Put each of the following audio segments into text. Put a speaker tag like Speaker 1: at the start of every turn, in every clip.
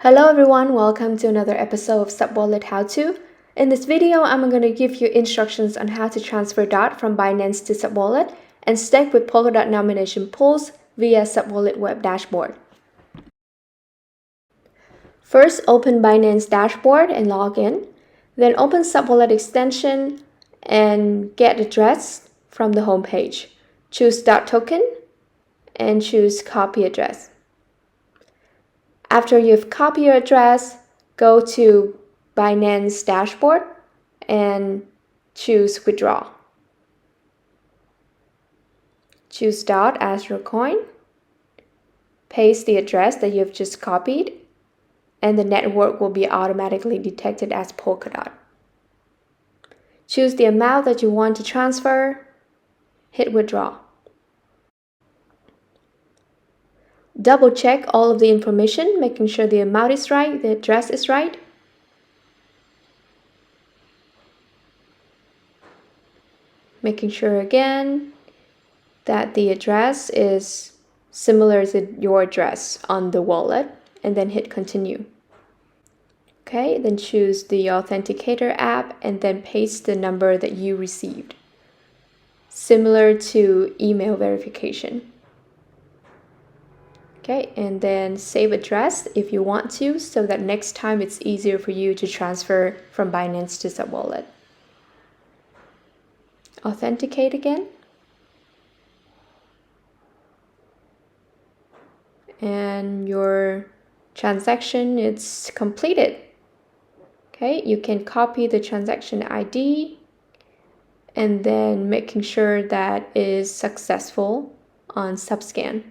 Speaker 1: Hello everyone, welcome to another episode of SubWallet How To. In this video, I'm going to give you instructions on how to transfer DOT from Binance to SubWallet and stake with Polkadot Nomination Pools via SubWallet Web Dashboard. First, open Binance Dashboard and log in. Then open SubWallet extension and get address from the home page. Choose DOT token and choose copy address. After you've copied your address, go to Binance Dashboard and choose Withdraw. Choose DOT as your coin. Paste the address that you've just copied, and the network will be automatically detected as Polkadot. Choose the amount that you want to transfer. Hit Withdraw. Double check all of the information, making sure the amount is right, the address is right. Making sure again that the address is similar to your address on the wallet, and then hit continue. Okay, then choose the Authenticator app and then paste the number that you received, similar to email verification. Okay, and then save address if you want to, so that next time it's easier for you to transfer from Binance to SubWallet. Authenticate again. And your transaction is completed. Okay, you can copy the transaction ID and then making sure that it is successful on SubScan.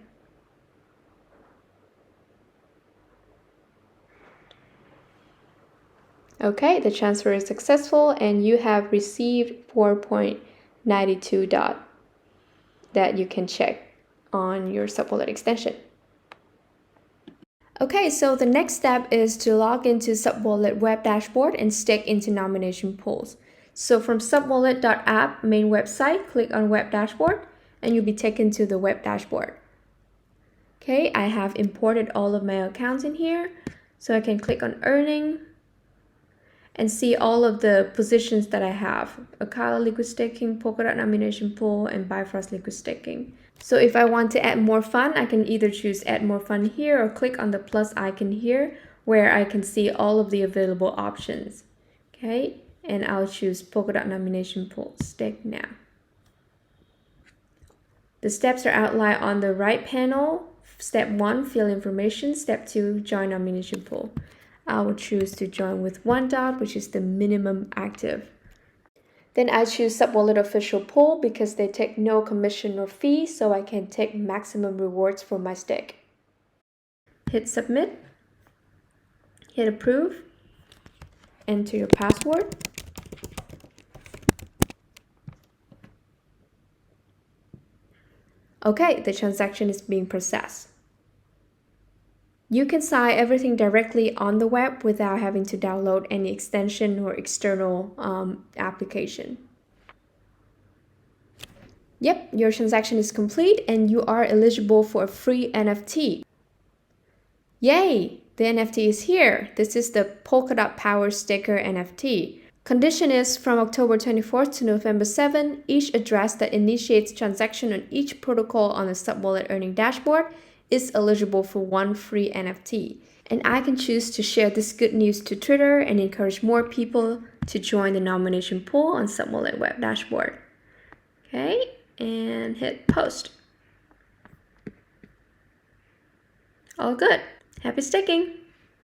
Speaker 1: Okay, the transfer is successful and you have received 4.92 DOT that you can check on your SubWallet extension. Okay, so the next step is to log into SubWallet Web Dashboard and stake into nomination pools. So from subwallet.app main website, click on Web Dashboard and you'll be taken to the Web Dashboard. Okay, I have imported all of my accounts in here, so I can click on Earning and see all of the positions that I have: Polkadot Liquid Staking, Polkadot Nomination Pool, and Bifrost Liquid Staking. So if I want to add more fund, I can either choose Add More Fund here or click on the plus icon here where I can see all of the available options. Okay, and I'll choose Polkadot Nomination Pool, Stake Now. The steps are outlined on the right panel. Step 1, fill information. Step 2, join nomination pool. I will choose to join with 1 DOT, which is the minimum active. Then I choose SubWallet official pool because they take no commission or fee, so I can take maximum rewards for my stake. Hit submit, hit approve, enter your password. Okay, the transaction is being processed. You can sign everything directly on the web without having to download any extension or external application. Yep, your transaction is complete and you are eligible for a free NFT. Yay! The NFT is here. This is the Polkadot Power Staker NFT. Condition is from October 24th to November 7th, each address that initiates transaction on each protocol on the SubWallet earning dashboard is eligible for 1 free NFT. And I can choose to share this good news to Twitter and encourage more people to join the nomination pool on SubWallet Web Dashboard. Okay, and hit post. All good. Happy staking!